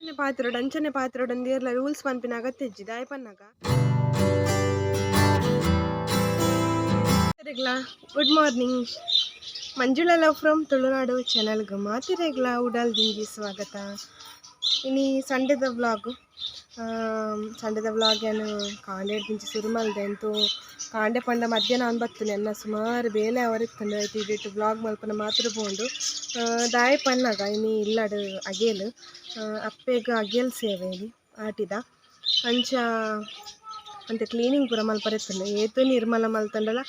ಅಂಚನೆ ಪಾತ್ರೋಡು ಒಂದೇರ್ಲ ರೂಲ್ಸ್ ಪನ್ಪಿನ ಅಗತ್ಯ ಇಜ್ಜಿ ದಾಯ ಪನ್ನಗ good morning. Manjula love from Tulunadu ಚಾನಲ್ಗೆ ಮಾತಿರೆಗ್ಲ ಉಡಾಲ್ ದಿಂಗಿ ಸ್ವಾಗತ. ಇನಿ ಸಂಡೆದ ವ್ಲಾಗ್ ಏನು ಕಾಂಡೆ ದಿಂಚಿ ಶುರು ಮಲ್ದೆ ಅಂತೂ ಕಾಂಡೆ ಪಂಡ ಮಧ್ಯಾಹ್ನ ಬರ್ತನೆ ಅನ್ನ ಸುಮಾರು ಬೇಲೆ ಅವರಿತ್ತಂಡು ಆಯ್ತು ಇಡಿಟ್ಟು ವ್ಲಾಗ್ ಮಲ್ಪನ ಮಾತ್ರ ಬೋಂಡು ದಾಯ ಪನ್ನಗ ಇನಿ ಇಲ್ಲಡು ಅಗೇಲು ಅಪ್ಪೆಗ್ ಅಗೇಲ್ ಸೇವೆ ಇಲ್ಲಿ ಆಟಿದ ಅಂಚ ಅಂತೆ ಕ್ಲೀನಿಂಗ್ ಪೂರ ಮಲ್ಪರೆತ್ತಂಡು ಏತು ನಿರ್ಮಲ ಮಲ್ತಂಡಲ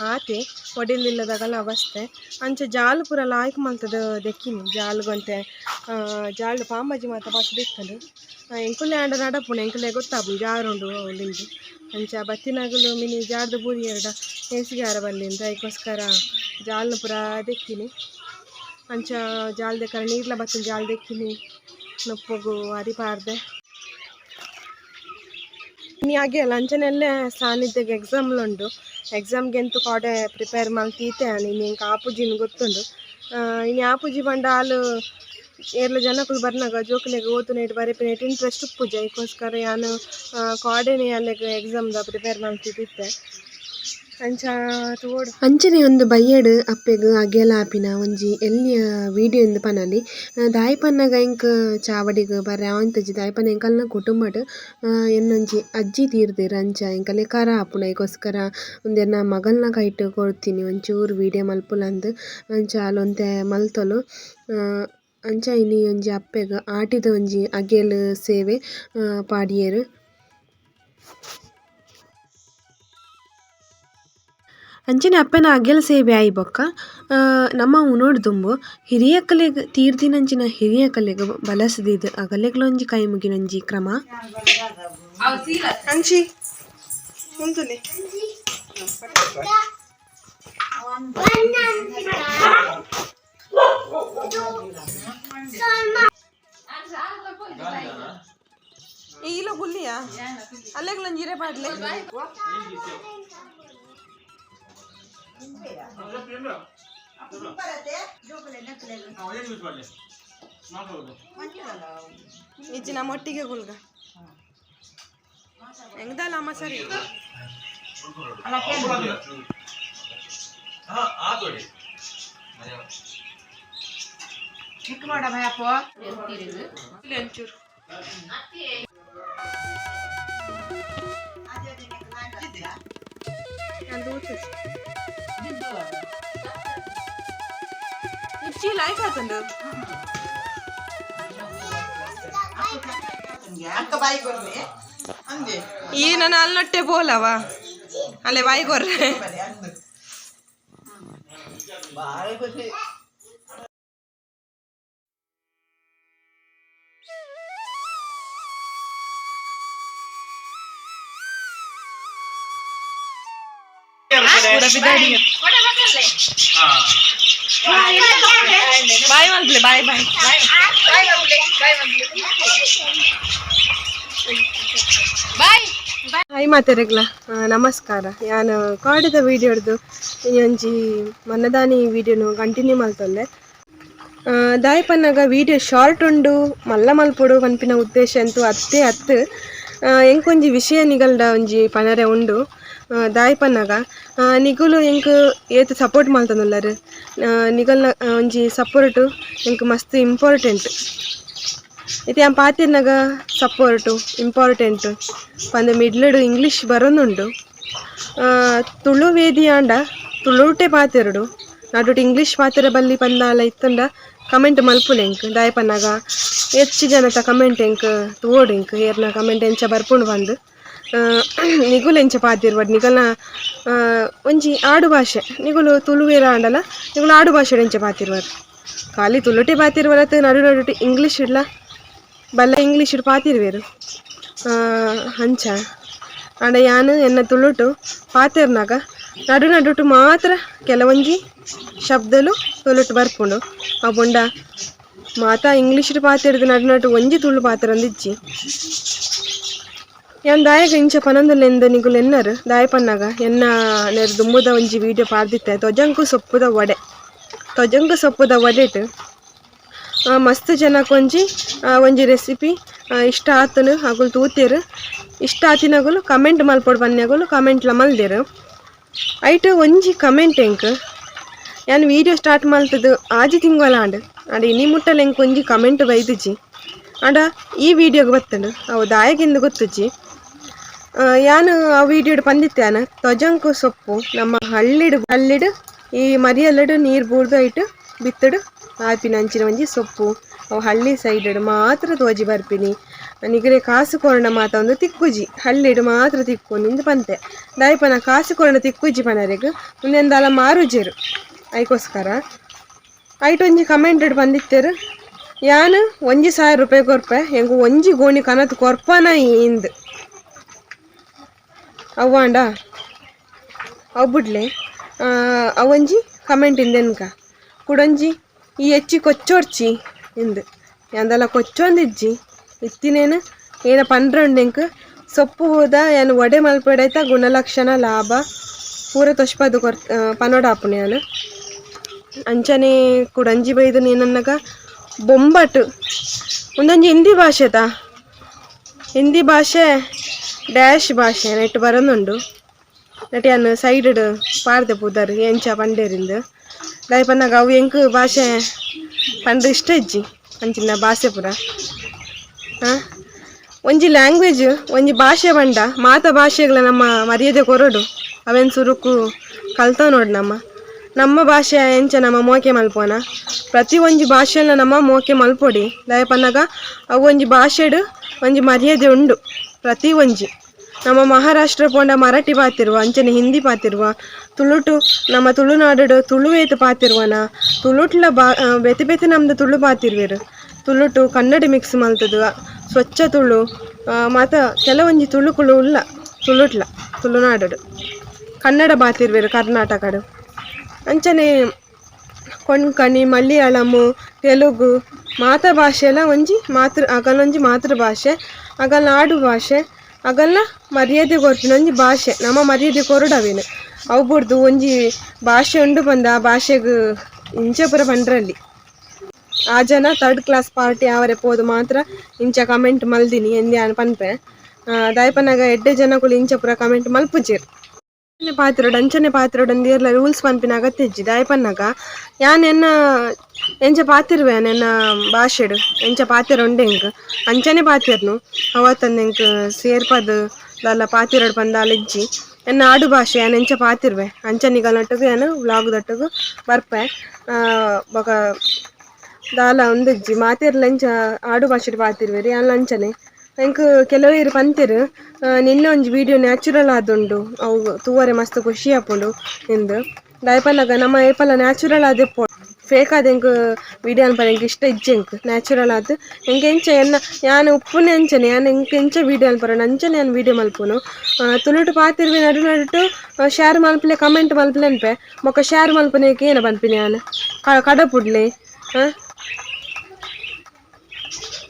ಆತೆ ಒಡಿಲಿಲ್ಲದಾಗಲ ಅವಸ್ಥೆ ಅಂಚ ಜಾಲು ಪೂರ ಲಾಯ್ಕ್ ಮಲ್ತದ ದೆಕ್ಕಿನಿ ಜಾಲುಗಂತೆ ಜಾಲು ಪಾಂಬಜಿ ಮಾತ ಬಸ್ ದಿತ್ತಂಡು ಎಂಕುಲೆ ಆಂಡ ನಡಪುಣ ಎಂಕುಲೆ ಗೊತ್ತಾಪು ಜಾರುಂಡು ಅವಳಿಂದು ಅಂಚ ಬತ್ತಿನಾಗಲು ಮಿನಿ ಜಾರ್ದು ಬೂರಿ ಎರಡ ಹೇಸಿಗೆ ಆರ ಬಲ್ಲಿಂದ ಅದಕ್ಕೋಸ್ಕರ ಜಾಲ್ನ ಪೂರ ದೆಕ್ಕಿನಿ ಅಂಚ ಜಾಲ್ ದೆಕ್ಕರ ನೀರ್ಲ ಬತ್ತಿನ ಜಾಲ್ ದೆಕ್ಕಿನಿ ನೊಪ್ಪಗು ಅರಿಪಾರ್ದೆ ಇನಿ ಹಾಗೆ ಲಂಚನೆಲ್ಲೇ ಸಾನಿಧ್ಯಗೆ ಎಕ್ಸಾಮ್ಲುಂಡು ಎಕ್ಸಾಮ್ಗೆ ಎಂತೂ ಕಾಡೆ ಪ್ರಿಪೇರ್ ಮಲ್ತೀತೆ ನೀನು ಇಂಕ ಆಪುಜಿನ ಗೊತ್ತುಂಡು ಇನ್ನು ಆಪುಜಿ ಬಂಡ ಹಾಲು ಏರ್ಲ ಜನಕ್ಕಳು ಬರ್ನಾಗ ಜೋಕುಲೆಗೆ ಓದುನೇಟ್ ಬರೆಪಿನೇಟ್ ಇಂಟ್ರೆಸ್ಟ್ ಉಪ್ಪುಜ ಅದಕ್ಕೋಸ್ಕರ ನಾನು ಕಾಡೆನೇ ಅಲ್ಲಿಗೆ ಎಕ್ಸಾಮ್ದ ಪ್ರಿಪೇರ್ ಮಲ್ತಿದ್ದೆ ಅಂಚ ತೋಡು ಅಂಚನೆ ಒಂದು ಬಯ್ಯಡ್ ಅಪ್ಪೆಗ್ ಅಗೆಲ ಆಪಿನ ಒಂಜಿ ಎಲ್ಲಿಯ ವಿಡಿಯೋ ಇಂದು ಪನಲಿ ದಾಯಿ ಪನ್ನಗ ಇಂಕ್ ಚಾವಡಿಗ್ ಬರ್ರೆ ಅವಂತಜಿ ದಾಯಿ ಪನ್ನ ಎಂಕಲ್ನ ಕುಟುಂಬಡ್ ಎನ್ನೊಂಜಿ ಅಜ್ಜಿ ತೀರ್ದೆರ್ ಅಂಚ ಎಂಕಲೆ ಕರ ಆಪುನ ಅದಕ್ಕೋಸ್ಕರ ಒಂದೆರ್ನ ಮಗಲ್ನ ಕೈಟ್ ಕೊಡ್ತೀನಿ ಒಂಚೂರು ವಿಡಿಯೋ ಮಲ್ಪುಲಂದು ಅಂಚ ಅಲ್ಲೊಂತೆ ಮಲ್ತೊಲು ಅಂಚ ಇನಿ ಒಂಜಿ ಅಪ್ಪೆಗ್ ಆಟಿದ ಒಂಜಿ ಅಗೆಲ್ ಸೇವೆ ಪಾಡಿಯೇರು. ಅಂಚನೆ ಅಪ್ಪನ ಅಗೆಲ್ ಸೇವೆ ಆಯಿ ಬೊಕ್ಕ ನಮ್ಮ ಉನೋಡ್ದುಂಬು ಹಿರಿಯಕಲೆಗ್ ತೀರ್ದಿನಂಚಿನ ಹಿರಿಯಕಲೆಗ್ ಬಲಸದಿದ್ ಅಗಲೆಗ್ಲೊಂಜಿ ಕೈ ಮುಗಿನೊಂಜಿ ಕ್ರಮ ಅಂಚಿ ಉಂತುನೆ ಈಲ ಗುಲ್ಲಿಯಾ ಅಲ್ಲೆಗ್ಲೊಂಜಿ ಇರೆ ಪಾಡ್ಲೆ ಇಜ್ಜಿ ನಮ್ಮ ಒಟ್ಟಿಗೆ ಗುಲ್ಗ ಹೆಂಗದಲ್ಲ ಅಮ್ಮ ಸರಿ ಚಿಕ್ಕ ಮಾಡ ಭಯಪ್ಪ ಒಂಚೂರು ಚೀಲ ಆಯ್ತಂಡು ಈ ನನ್ನ ಅಲ್ಲೊಟ್ಟೆ ಬೋಲವಾ ಅಲ್ಲೇ ಬಾಯಿ ಕೊರ್ರೆ ಬಾಯ್ ಮಲ್ಪ್ಲೆ ಬಾಯ್ ಬಾಯ್ ಹಾಯ್ ಮಾತೆರೆಗ್ಲ ನಮಸ್ಕಾರ. ನಾನು ಕಾಡಿದ ವಿಡಿಯೋ ಹಿಡ್ದು ಒಂಜಿ ಮನ್ನದಾನಿ ವಿಡಿಯೋನು ಕಂಟಿನ್ಯೂ ಮಲ್ತೊಲ್ಲೆ ದಾಯಿ ಪನ್ನಗ ವಿಡಿಯೋ ಶಾರ್ಟ್ ಉಂಡು ಮಲ್ಲ ಮಲ್ಪೊಡು ಪನ್ಪಿನ ಉದ್ದೇಶ ಅಂತೂ ಅತ್ತೆ ಎಂಕೊಂಜಿ ವಿಷಯ ನಿಗಲ್ಡ ಒಂಜಿ ಪನರೆ ಉಂಡು ದಾಯಿ ಪನ್ನಗ ನಿಗುಲು ಎಂಕ್ ಏತ್ ಸಪೋರ್ಟ್ ಮಲ್ತನಲ್ಲರು ನಿಗಲ್ನ ಒಂಜಿ ಸಪೋರ್ಟು ಎಂಕ್ ಮಸ್ತ್ ಇಂಪಾರ್ಟೆಂಟ್ ಇದು ಯಾನ್ ಪಾತಿರ್ನಾಗ ಸಪೋರ್ಟು ಇಂಪಾರ್ಟೆಂಟ್ ಪಂದ ಮಿಡ್ಲಡು ಇಂಗ್ಲೀಷ್ ಬರೋನುಂಡು ತುಳು ವೇದಿ ಆಂಡ ತುಳುಟೆ ಪಾತೆರಡು ನಾಟೋಟ್ ಇಂಗ್ಲೀಷ್ ಪಾತೆರ ಬಲ್ಲಿ ಪಂದಾಲ ಇತ್ತಂಡ ಕಮೆಂಟ್ ಮಲ್ಪುನ ಎಂಕ್ ದಾಯಿ ಪನ್ನಗ ಹೆಚ್ಚು ಜನತ ಕಮೆಂಟ್ ಎಂಕ್ ತೋಡು ಎಂಕ್ ಏರ್ನ ಕಮೆಂಟ್ ಎಂಚ ಬರ್ಪುಂಡು ಬಂದು ನಿಗುಲು ಎಂಚ ಪಾತಿರ್ಬಡ್ ನಿಗಲ್ನ ಒಂಜಿ ಆಡು ಭಾಷೆ ನಿಗುಲು ತುಳುವೇರ ಆಂಡಲ ನಿಗುಲು ಆಡು ಭಾಷೆ ಎಂಚ ಪಾತಿರ್ಬಾರ್ದು ಖಾಲಿ ತುಳುಟೆ ಪಾತಿರ್ಬರತ್ ನಡು ನಡುಟೆ ಇಂಗ್ಲೀಷ್ ಇಡ್ಲ ಬಲ್ಲ ಇಂಗ್ಲೀಷ್ ಇಡ್ ಪಾತಿರ್ವೇರು ಅಂಚ ಆಂಡ ಯಾನು ಎನ್ನ ತುಳುಟು ಪಾತೆರ್ನಾಗ ನಡು ನಡುಟು ಮಾತ್ರ ಕೆಲವೊಂಜಿ ಶಬ್ದಲು ತುಳುಟು ಬರ್ಪುಂಡು ಆ ಬೊಂಡ ಮಾತಾ ಇಂಗ್ಲೀಷ್ ಪಾತೆರ್ದು ನಡು ನಡು ಒಂಜಿ ತುಳು ಪಾತೆರಂದಿಜ್ಜಿ ಯಾನ್ ದಾಯಗ ಇಂಚ ಪನೊಂದುಲ್ಲೆಂದು ನಿಗುಲು ಎನ್ನರು ದಾಯ ಪನ್ನಾಗ ಎನ್ನ ನೆರ್ ದುಂಬುದ ಒಂಜಿ ವಿಡಿಯೋ ಪಾರ್ದಿತ್ತೆ ತೊಜಂಕು ಸೊಪ್ಪುದ ವಡೆ ತೊಜಂಕು ಸೊಪ್ಪುದ ವಡೆಟ್ ಮಸ್ತ್ ಜನಕ್ಕೆ ಒಂಜಿ ರೆಸಿಪಿ ಇಷ್ಟ ಆತನು ಅಗುಲು ತೂತೇರು ಇಷ್ಟ ಆತಿನಗುಲು ಕಮೆಂಟ್ ಮಲ್ಪೊಡು ಬನ್ನಿಯಾಗುಲು ಕಮೆಂಟ್ಲ ಮಲ್ದೆರು ಐಟ್ ಒಂಜಿ ಕಮೆಂಟ್ ಎಂಕ್ ಯಾನ್ ವೀಡಿಯೋ ಸ್ಟಾರ್ಟ್ ಮಲ್ತದು ಆಜಿ ತಿಂಗಳಾಂಡ್ ಆಂಡ ಇನಿ ಮುಟ್ಟಲು ಎಂಕ್ ಒಂಜಿ ಕಮೆಂಟ್ ಬೈದಿಜಿ ಆಂಡ ಈ ವಿಡಿಯೋಗೆ ಬತ್ತಂಡು ಅವು ದಾಯಗಿಂದು ಗೊತ್ತುಜಿ ಯಾನು ಆ ವಿಡಿಯೋಡ್ ಪಂದಿತ್ಯಾನ ತೊಜಂಕು ಸೊಪ್ಪು ನಮ್ಮ ಹಳ್ಳಿಡು ಈ ಮರಿಯಲ್ಲಡು ನೀರು ಬೂರ್ದು ಐಟ್ ಬಿತ್ತಡು ಆಪಿನ ಅಂಚಿನ ಒಂಜಿ ಸೊಪ್ಪು ಅವು ಹಳ್ಳಿ ಸೈಡ್ ಮಾತ್ರ ತೋಜಿ ಬರ್ಪಿನಿ ನಿಗಡೆ ಕಾಸು ಕೊರಣ ಮಾತ ಒಂದು ತಿಕ್ಕುಜಿ ಹಳ್ಳಿಡು ಮಾತ್ರ ತಿಕ್ಕು ನಿಂದು ಪಂತೆ ದಾಯಪನ ಕಾಸು ಕೊರಣ ತಿಕ್ಕುಜಿ ಪನರೆಗ್ ಮುಂದೆಂದಾಲ ಮಾರುಜೇರು ಐಕೋಸ್ಕರ ಐಟ್ ಒಂಜಿ ಕಮೆಂಟ್ ಬಂದಿತ್ತೇರು ಯಾನು 1,000 ರೂಪಾಯಿ ಕೊರ್ಪೆ ಹೆಂಗು ಒಂಜಿ ಗೋಣಿ ಕನತ್ ಕೊರ್ಪನ ಇಂದು ಅವ್ವಾಂಡ ಅವು ಬಿಡ್ಲೆ ಅವೊಂಜಿ ಕಮೆಂಟ್ ಇಂದೆನ್ಕ ಕುಡೊಂಜಿ ಈ ಹೆಚ್ಚಿ ಕೊಚ್ಚೋರ್ಚಿ ಇಂದು ಎಂದೆಲ್ಲ ಕೊಚ್ಚೊಂದಿಜ್ಜಿ ಇತ್ತಿನೇನು ಏನ ಪಂಡ್ರಂಡೆಂಕ್ ಸೊಪ್ಪು ಹೋದ ಏನು ಒಡೆ ಮಲ್ಪೆಡಾಯ್ತ ಗುಣಲಕ್ಷಣ ಲಾಭ ಪೂರ ತೊಷ್ಪದು ಪನೋಡಾಪುಣೆ ನಾನು ಅಂಚನೆ ಕುಡಂಜಿ ಬೈದು ನೀನನ್ನಗ ಬೊಂಬಟ್ ಒಂದೊಂಜಿ ಹಿಂದಿ ಭಾಷೆ ಡ್ಯಾಶ್ ಭಾಷೆ ನೆಟ್ಟು ಬರೋದುಂಡು ನೆಟ್ಟು ಯಾನು ಸೈಡ್ ಪಾಡ್ದೆ ಪೂದರ್ ಎಂಚ ಪಂಡೇರಿಂದು ದಾಯಪನ್ನಾಗ ಅವು ಎಂಕ್ ಭಾಷೆ ಪಂಡ್ರೆ ಇಷ್ಟ ಇಜ್ಜಿ ಅಂಚಿನ ಭಾಷೆ ಪೂರ ಒಂಜಿ ಲ್ಯಾಂಗ್ವೇಜ್ ಒಂಜಿ ಭಾಷೆ ಬಂಡ ಮಾತ ಭಾಷೆಗಳ ನಮ್ಮ ಮರ್ಯಾದೆ ಕೊರಡು ಅವೇನು ಸುರುಕು ಕಲ್ತವ್ ನೋಡಿ ನಮ್ಮ ಭಾಷೆ ಎಂಚ ನಮ್ಮ ಮೋಕೆ ಮಲ್ಪೋನ ಪ್ರತಿ ಒಂಜಿ ಭಾಷೆಲ್ಲ ನಮ್ಮ ಮೋಕೆ ಮಲ್ಪೊಡಿ ದಾಯಪನ್ನಾಗ ಅವು ಒಂಜಿ ಭಾಷೆಡು ಒಂಜಿ ಮರ್ಯಾದೆ ಉಂಡು ಪ್ರತಿ ಒಂಜಿ ನಮ್ಮ ಮಹಾರಾಷ್ಟ್ರ ಪೋಂಡ ಮರಾಠಿ ಪಾತಿರುವ ಅಂಚನೆ ಹಿಂದಿ ಪಾತಿರುವ ತುಳುಟು ನಮ್ಮ ತುಳುನಾಡು ತುಳುವೇತು ಪಾತಿರುವನ ತುಳುಟ್ಲ ಬೆತೆ ಬೆತೆ ನಮ್ದು ತುಳು ಪಾತಿರ್ವೇರು ತುಳುಟು ಕನ್ನಡ ಮಿಕ್ಸ್ ಮಲ್ತದು ಸ್ವಚ್ಛ ತುಳು ಮಾತ ಕೆಲವೊಂಜಿ ತುಳುಕುಳು ಉಲ್ಲ ತುಳುಟ್ಲ ತುಳುನಾಡು ಕನ್ನಡ ಪಾತಿರ್ವೇರು ಕರ್ನಾಟಕಡು ಅಂಚನೆ ಕೊಂಕಣಿ ಮಲಯಾಳಮು ತೆಲುಗು ಮಾತ ಭಾಷೆಲ ಒಂಜಿ ಅಗಲೊಂಜಿ ಮಾತೃಭಾಷೆ ಅಗಲ ಆಡು ಭಾಷೆ ಅಗಲ್ಲ ಮರ್ಯಾದೆ ಕೊರ್ಪಿನ ಒಂಜಿ ಭಾಷೆ ನಮ್ಮ ಮರ್ಯಾದೆ ಕೊರಡವೇನು ಅವು ಬುಡ್ದು ಒಂಜಿ ಭಾಷೆ ಉಂಡು ಬಂದ ಆ ಭಾಷೆಗೆ ಇಂಚ ಪೂರ ಪಂಡ್ರಲ್ಲಿ ಆ ಜನ 3rd ಕ್ಲಾಸ್ ಪಾರ್ಟಿ ಅವರೇ ಪೋದು ಮಾತ್ರ ಇಂಚ ಕಮೆಂಟ್ ಮಲ್ದಿನಿ ಎಂದೇ ಪನ್ಪೆ ದಾಯಪನಾಗ ಎಡ್ಡೆ ಜನಗಳು ಇಂಚ ಪೂರ ಕಮೆಂಟ್ ಮಲ್ಪುಜೇರು ಅಂಚನೆ ಪಾತಿರೋಡು ಅಂದಿರ್ಲ ರೂಲ್ಸ್ ಪನ್ಪಿನ ಅಗತ್ಯ ಇಜ್ಜಿ ದಾಯಪನ್ನಾಗ ಯಾನ್ ಎಂಚ ಪಾತಿರುವೆ ಎನ್ನ ಭಾಷೆಡು ಎಂಚ ಪಾತಿರೊಂಡೆ ಎಂಕ್ ಅಂಚನೆ ಪಾತಿರ್ನು ಅವತ್ತಂದು ಎಂಕ್ ಸೇರ್ಪದು ದಾಲ ಪಾತಿರೋಡು ಪಂದಾಲ ಇಜ್ಜಿ ಎನ್ನ ಆಡು ಭಾಷೆ ಯಾನ್ ಎಂಚ ಪಾತಿರುವೆ ಅಂಚನಿಗಲೊಟ್ಟಿಗೂ ಏನು ವ್ಲಾಗ್ದೊಟ್ಟಿಗೂ ಬರ್ಪೆ ಬೊಕ ದಾಲ ಒಂದಿಜ್ಜಿ ಮಾತಿರ್ಲ ಎಂಚ ಆಡು ಭಾಷೆಡು ಪಾತಿರುವೆರಿ ಯಾನ್ ಅಂಚನೆ ಎಂಕ್ ಕೆಲವೇರು ಪಂತಿರು ನಿನ್ನೆ ಒಂಜಿ ವಿಡಿಯೋ ನ್ಯಾಚುರಲ್ ಆದುಂಡು ಅವು ತೂವರೆ ಮಸ್ತ್ ಖುಷಿ ಆಪುಂಡು ಎಂದು ದಾಯಪನ್ನಾಗ ನಮ್ಮ ಏಪಲ ನ್ಯಾಚುರಲ್ ಆದೆಪ್ಪು ಫೇಕ್ ಆದ ಎಂಕ್ ವಿಡಿಯೋ ಅನ್ಪರ ಎಂಕ್ ಇಷ್ಟ ಇಜ್ಜೆ ಎಂಕ್ ನ್ಯಾಚುರಲ್ ಆದ್ ಎಂಕ್ ಎಂಚ ಯಾನು ಉಪ್ಪುನೆ ಅಂಚನೆ ಯಾನು ಎಂಕ್ ಎಂಚ ವಿಡಿಯೋ ಅನ್ಪರ ಅಂಚನೆ ನಾನು ವಿಡಿಯೋ ಮಲ್ಪುನು ತುಳುಟು ಪಾತಿರ್ವೆ ನಡುಟು ಶೇರ್ ಮಲ್ಪಲೆ ಕಮೆಂಟ್ ಮಲ್ಪಲೆ ಅನ್ಪೆ ಮೊಕ್ಕ ಶೇರ್ ಮಲ್ಪನೇಕೆ ಏನ ಪನ್ಪಿನಿ ನಾನು ಕಡಪುಡ್ಲೆ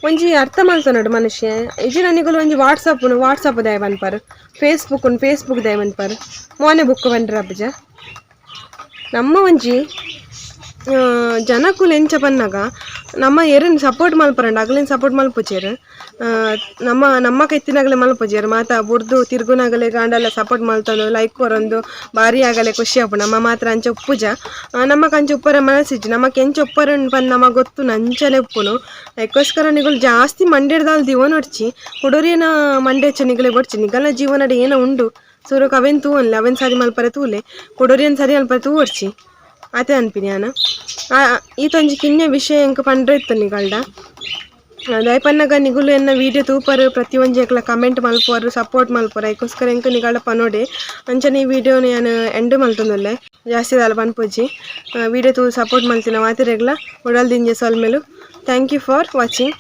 ಒಂಜಿ ಅರ್ಥ ಮಲ್ತನೋಡು ಮನುಷ್ಯ ಇಜಿ ನನಗಳು ಒಂಜಿ ವಾಟ್ಸಪ್ ದಯ ಬನ್ಪಾರು ಫೇಸ್ಬುಕ್ ದಯ ಬನ್ಪಾರು ಮೋನೆ ಬುಕ್ ಬಂಡ್ರ ಅಬ್ಬಜ ನಮ್ಮ ಒಂಜಿ ಜನಕ್ಕೂ ಎಂಚ ಪನ್ನಾಗ ನಮ್ಮ ಎರನ್ ಸಪೋರ್ಟ್ ಮಲ್ಪರಂಡ ಅಗಲೇನು ಸಪೋರ್ಟ್ ಮಲ್ಪುಜೇರು ನಮ್ಮ ಕೈತಿನಾಗಲೇ ಮಲ್ಪುಜೇರು ಮಾತ ಬುಡ್ದು ತಿರ್ಗುನಾಗಲೇ ಗಾಂಡಲ್ಲ ಸಪೋರ್ಟ್ ಮಲ್ತಂದು ಲೈಕ್ ಕೊರೊಂದು ಭಾರಿ ಆಗಲೇ ಖುಷಿ ಆಪು ನಮ್ಮ ಮಾತ್ರ ಅಂಚ ಉಪ್ಪುಜ ನಮ್ಮ ಕಂಚ ಉಪ್ಪರ ಮನಸ್ಸಿಜ್ಜು ನಮಕ್ ಎಂಚ ಉಪ್ಪರ ಪಂದು ನಮಗೆ ಗೊತ್ತು ನಂಚಲೆ ಉಪ್ಪುನು ಅದಕ್ಕೋಸ್ಕರ ನಿಗಳು ಜಾಸ್ತಿ ಮಂಡ್ಯದಾಲ್ ದಿವ ನೋಡ್ಚಿ ಹುಡುರಿಯನ ಮಂಡ್ಯಚ್ಚ ನಿಗಲೇ ಬಡ್ಚಿ ನಿಗಲ ಜೀವನದ ಏನೋ ಉಂಡು ಸುರಕ್ ಅವೇನು ತೂವನ್ಲೆ ಅವೇನು ಸರಿ ಮಲ್ಪರೆ ತೂಲೆ ಕುಡೋರಿಯನ್ ಸರಿ ಮಲ್ಪರೆ ತೂವರ್ಚಿ ಅದೇ ಅನ್ಪಿನಿ ನಾನು ಈತೊಂಜಿ ಕಿನ್ನೆ ವಿಷಯ ಎಂಕ್ ಪಂಡ್ರೆ ಇತ್ತು ನಿಗಲ್ಡ ದಯಪನ್ನಾಗ ನಿಗುಲು ಎನ್ನ ವಿಡಿಯೋ ತೂಪರು ಪ್ರತಿ ಒಂಜಿ ಎಂಕ್ಲ ಕಮೆಂಟ್ ಮಲ್ಪೋರು ಸಪೋರ್ಟ್ ಮಲ್ಪೋರು ಅದಕ್ಕೋಸ್ಕರ ಎಂಕ್ ನಿಗಲ್ಡ ಪನೋಡೆ ಅಂಚನೆ ಈ ವಿಡಿಯೋನ ನಾನು ಎಂಡ್ ಮಲ್ತೊಂದುಲ್ಲೆ ಜಾಸ್ತಿ ದಾಲ ಪನ್ಪುಜಿ ವಿಡಿಯೋ ತೂ ಸಪೋರ್ಟ್ ಮಲ್ತಿನ ಮಾತಿರೆಗ್ಲ ಉಡಲ್ದಿಂಜೆ ಸೊಲ್ಮೆಲು ಥ್ಯಾಂಕ್ ಯು ಫಾರ್ ವಾಚಿಂಗ್.